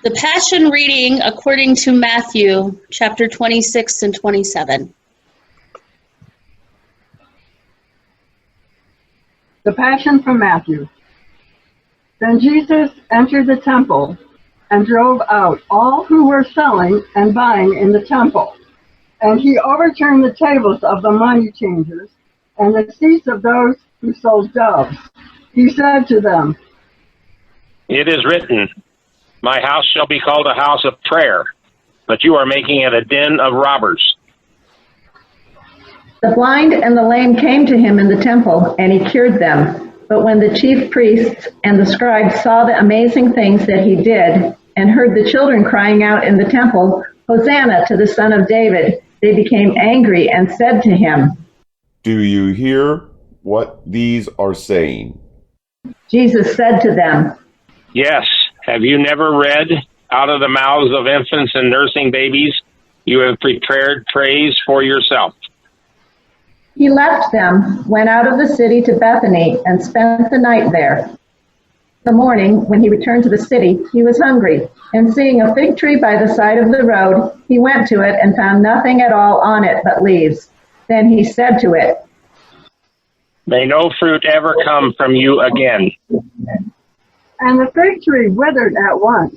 The Passion reading according to Matthew, chapter 26 and 27. The Passion from Matthew. Then Jesus entered the temple and drove out all who were selling and buying in the temple. And he overturned the tables of the money changers and the seats of those who sold doves. He said to them, "It is written, my house shall be called a house of prayer, but you are making it a den of robbers." The blind and the lame came to him in the temple, and he cured them. But when the chief priests and the scribes saw the amazing things that he did, and heard the children crying out in the temple, "Hosanna to the Son of David," they became angry and said to him, "Do you hear what these are saying?" Jesus said to them, Yes, have you never read, out of the mouths of infants and nursing babies, you have prepared praise for yourself? He left them, went out of the city to Bethany, and spent the night there. In the morning, when he returned to the city, he was hungry, and seeing a fig tree by the side of the road, he went to it and found nothing at all on it but leaves. Then he said to it, May no fruit ever come from you again. and the fig tree withered at once.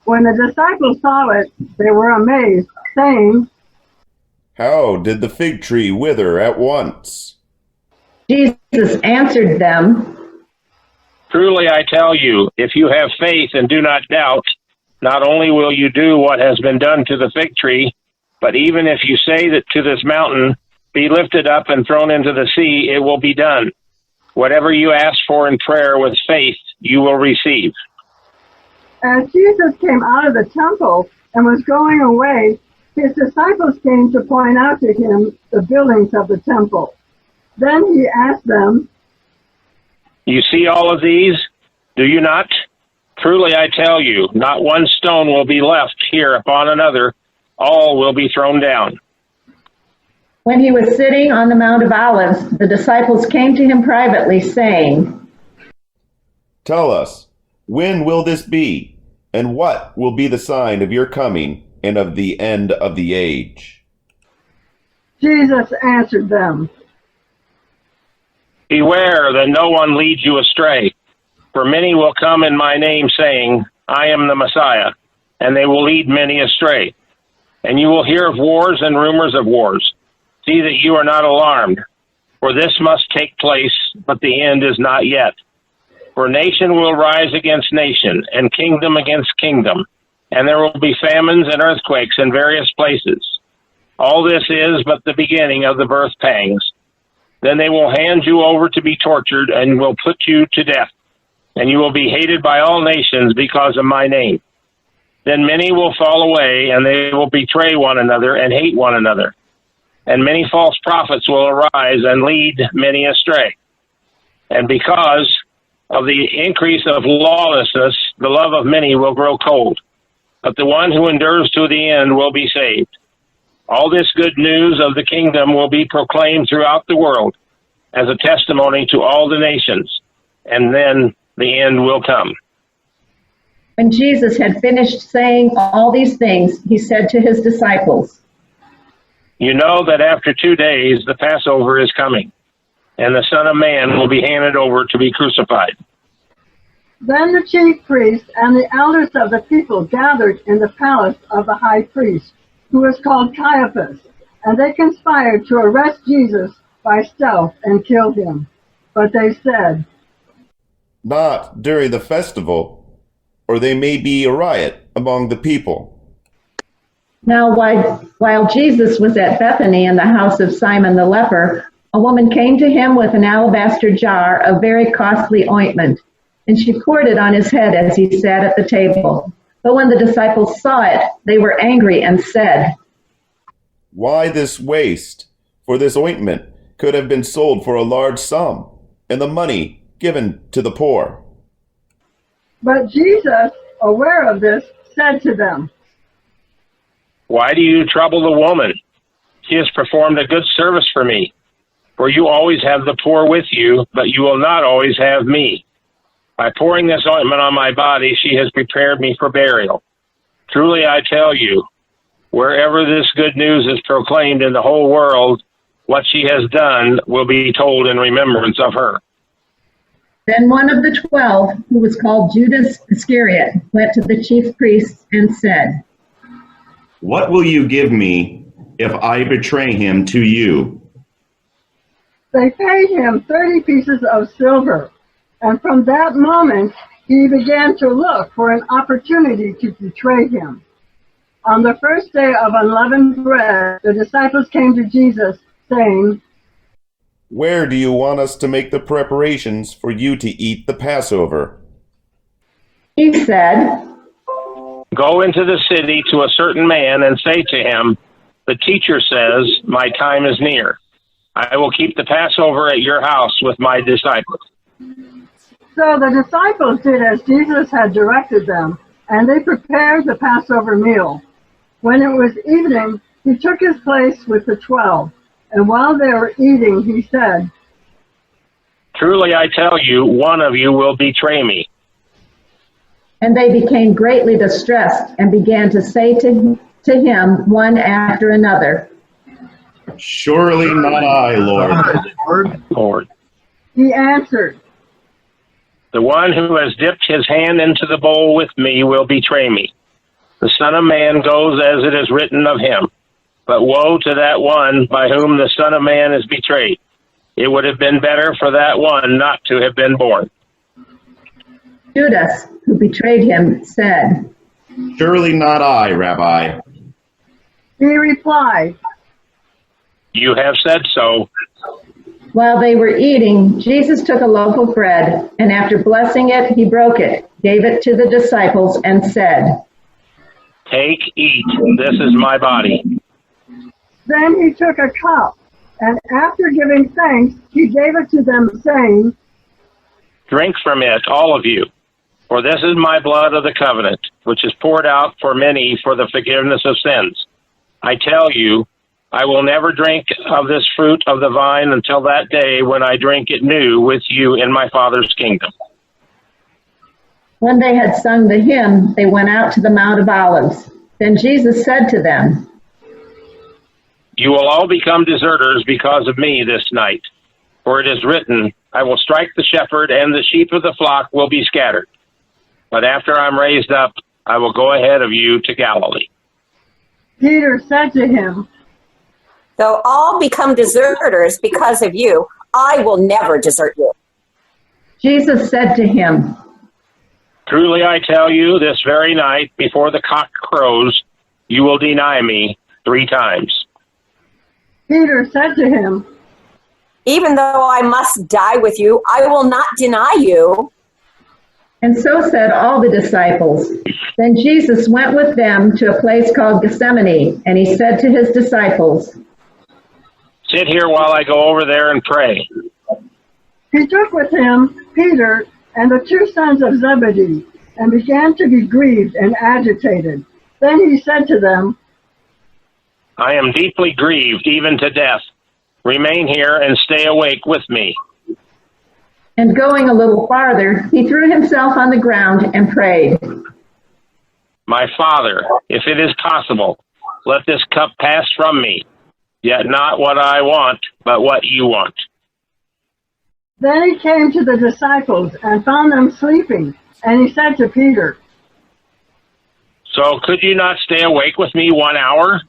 When the disciples saw it, they were amazed, saying, How did the fig tree wither at once? Jesus answered them, Truly I tell you, if you have faith and do not doubt, not only will you do what has been done to the fig tree, but even if you say that to this mountain, be lifted up and thrown into the sea, it will be done. Whatever you ask for in prayer with faith, you will receive. As Jesus came out of the temple and was going away, his disciples came to point out to him the buildings of the temple. Then he asked them, You see all of these? Do you not? Truly I tell you, not one stone will be left here upon another. All will be thrown down. When he was sitting on the Mount of Olives, the disciples came to him privately, saying, Tell us, when will this be? And what will be the sign of your coming and of the end of the age? Jesus answered them, Beware that no one leads you astray. For many will come in my name, saying, I am the Messiah, and they will lead many astray. And you will hear of wars and rumors of wars. See that you are not alarmed, for this must take place, but the end is not yet. For nation will rise against nation, and kingdom against kingdom, and there will be famines and earthquakes in various places. All this is but the beginning of the birth pangs. Then they will hand you over to be tortured, and will put you to death, and you will be hated by all nations because of my name. Then many will fall away, and they will betray one another and hate one another. And many false prophets will arise and lead many astray. And because of the increase of lawlessness, the love of many will grow cold. But the one who endures to the end will be saved. All this good news of the kingdom will be proclaimed throughout the world as a testimony to all the nations, and then the end will come. When Jesus had finished saying all these things, he said to his disciples, You know that after 2 days the Passover is coming, and the Son of Man will be handed over to be crucified. Then the chief priests and the elders of the people gathered in the palace of the high priest, who was called Caiaphas, and they conspired to arrest Jesus by stealth and kill him. But they said, Not during the festival, or there may be a riot among the people. Now while Jesus was at Bethany in the house of Simon the leper, a woman came to him with an alabaster jar of very costly ointment, and she poured it on his head as he sat at the table. But when the disciples saw it, they were angry and said, Why this waste? For this ointment could have been sold for a large sum, and the money given to the poor. But Jesus, aware of this, said to them, Why do you trouble the woman? She has performed a good service for me. For you always have the poor with you, but you will not always have me. By pouring this ointment on my body, she has prepared me for burial. Truly I tell you, wherever this good news is proclaimed in the whole world, what she has done will be told in remembrance of her. Then one of the 12, who was called Judas Iscariot, went to the chief priests and said, What will you give me if I betray him to you? They paid him 30 pieces of silver, and from that moment he began to look for an opportunity to betray him. On the first day of unleavened bread, the disciples came to Jesus, saying, Where do you want us to make the preparations for you to eat the Passover? He said, Go into the city to a certain man and say to him, The teacher says, my time is near. I will keep the Passover at your house with my disciples. So the disciples did as Jesus had directed them, and they prepared the Passover meal. When it was evening, he took his place with the 12, and while they were eating, he said, Truly I tell you, one of you will betray me. and they became greatly distressed and began to say to him one after another, Surely not I, Lord. Lord. He answered, The one who has dipped his hand into the bowl with me will betray me. The Son of Man goes as it is written of him. But woe to that one by whom the Son of Man is betrayed. It would have been better for that one not to have been born. Judas, who betrayed him, said, Surely not I, Rabbi. he replied, You have said so. While they were eating, Jesus took a loaf of bread, and after blessing it, he broke it, gave it to the disciples, and said, Take, eat. This is my body. Then he took a cup, and after giving thanks, he gave it to them, saying, Drink from it, all of you. For this is my blood of the covenant, which is poured out for many for the forgiveness of sins. I tell you, I will never drink of this fruit of the vine until that day when I drink it new with you in my Father's kingdom. When they had sung the hymn, they went out to the Mount of Olives. Then Jesus said to them, You will all become deserters because of me this night. For it is written, I will strike the shepherd, and the sheep of the flock will be scattered. But after I'm raised up, I will go ahead of you to Galilee. Peter said to him, Though all become deserters because of you, I will never desert you. Jesus said to him, Truly I tell you, this very night, before the cock crows, you will deny me 3 times. Peter said to him, Even though I must die with you, I will not deny you. and so said all the disciples. Then Jesus went with them to a place called Gethsemane, and he said to his disciples, Sit here while I go over there and pray. He took with him Peter and the 2 sons of Zebedee, and began to be grieved and agitated. Then he said to them, I am deeply grieved, even to death. Remain here and stay awake with me. And going a little farther, he threw himself on the ground and prayed, My Father, if it is possible, let this cup pass from me. Yet not what I want, but what you want. Then he came to the disciples and found them sleeping, and he said to Peter, So could you not stay awake with me 1 hour?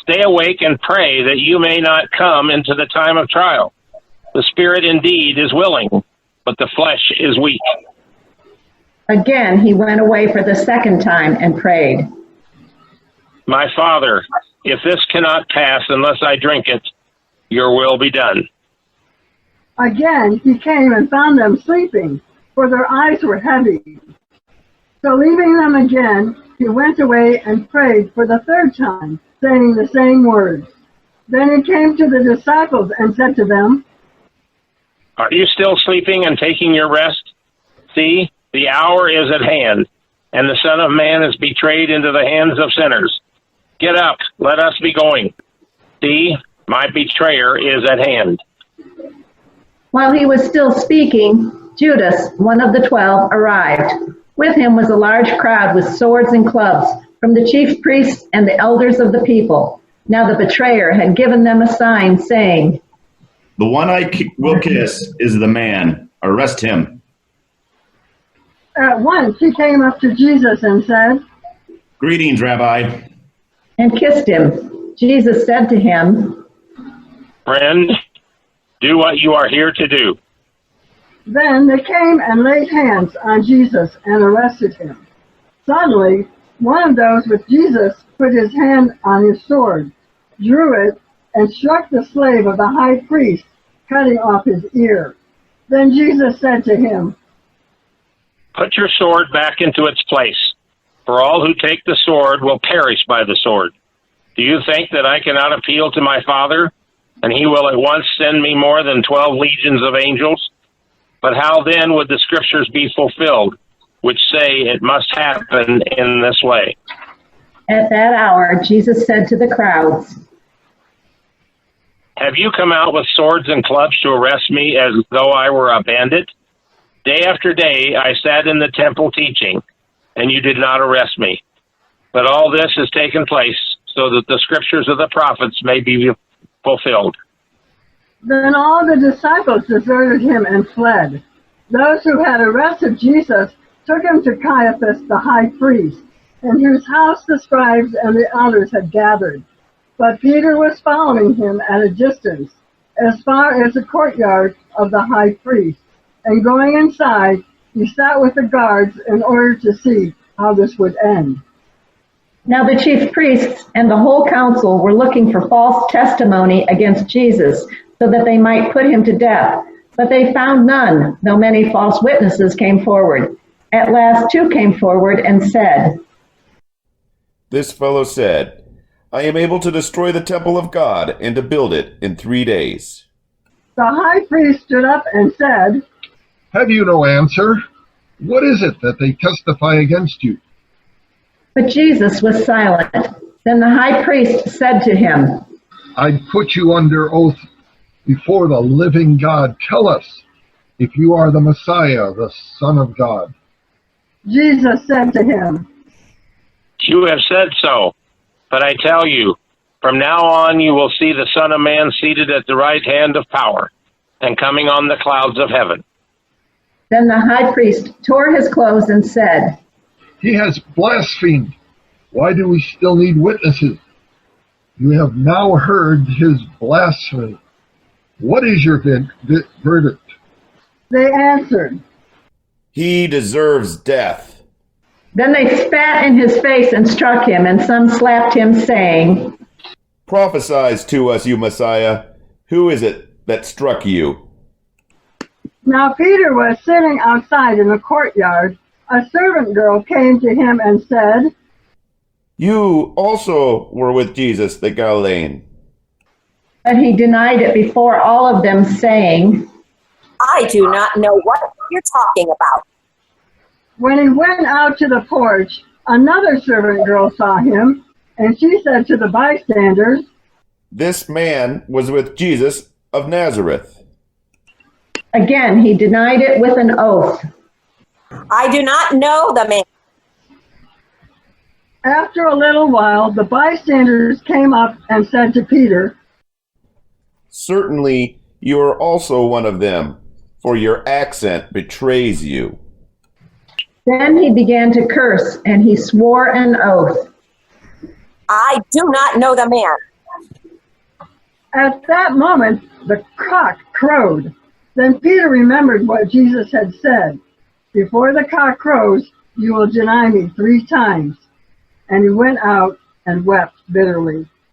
Stay awake and pray that you may not come into the time of trial. The spirit indeed is willing, but the flesh is weak. Again, he went away for the second time and prayed, My Father, if this cannot pass unless I drink it, your will be done. Again he came and found them sleeping, for their eyes were heavy. So leaving them again, he went away and prayed for the 3rd time, saying the same words. Then he came to the disciples and said to them, Are you still sleeping and taking your rest? See, the hour is at hand, and the Son of Man is betrayed into the hands of sinners. Get up, let us be going. See, my betrayer is at hand. While he was still speaking, Judas, one of the 12, arrived. With him was a large crowd with swords and clubs, from the chief priests and the elders of the people. Now the betrayer had given them a sign, saying, "The one I will kiss is the man. Arrest him." At once he came up to Jesus and said, "Greetings, Rabbi." and kissed him. Jesus said to him, Friend, do what you are here to do. Then they came and laid hands on Jesus and arrested him. Suddenly, one of those with Jesus put his hand on his sword, drew it, and struck the slave of the high priest, cutting off his ear. Then Jesus said to him, Put your sword back into its place, for all who take the sword will perish by the sword. Do you think that I cannot appeal to my Father, and he will at once send me more than 12 legions of angels? But how then would the scriptures be fulfilled, which say it must happen in this way? At that hour, Jesus said to the crowds, Have you come out with swords and clubs to arrest me as though I were a bandit? Day after day I sat in the temple teaching, and you did not arrest me. But all this has taken place so that the scriptures of the prophets may be fulfilled. Then all the disciples deserted him and fled. Those who had arrested Jesus took him to Caiaphas the high priest, in whose house the scribes and the elders had gathered. But Peter was following him at a distance, as far as the courtyard of the high priest. And going inside, he sat with the guards in order to see how this would end. Now the chief priests and the whole council were looking for false testimony against Jesus, so that they might put him to death. But they found none, though many false witnesses came forward. At last 2 came forward and said, This fellow said, I am able to destroy the temple of God and to build it in 3 days. The high priest stood up and said, Have you no answer? What is it that they testify against you? But Jesus was silent. Then the high priest said to him, I put you under oath before the living God. Tell us if you are the Messiah, the Son of God. Jesus said to him, You have said so, but I tell you, from now on you will see the Son of Man seated at the right hand of power and coming on the clouds of heaven. Then the high priest tore his clothes and said, He has blasphemed. Why do we still need witnesses? You have now heard his blasphemy. What is your verdict? They answered, He deserves death. Then they spat in his face and struck him, and some slapped him, saying, Prophesy to us, you Messiah. Who is it that struck you? Now Peter was sitting outside in the courtyard. A servant girl came to him and said, You also were with Jesus the Galilean. But he denied it before all of them, saying, I do not know what you're talking about. When he went out to the porch, another servant girl saw him, and she said to the bystanders, This man was with Jesus of Nazareth. Again, he denied it with an oath. I do not know the man. After a little while, the bystanders came up and said to Peter, Certainly you are also one of them, for your accent betrays you. Then he began to curse, and he swore an oath. I do not know the man. At that moment, the cock crowed. Then Peter remembered what Jesus had said, Before the cock crows, you will deny me 3 times. And he went out and wept bitterly.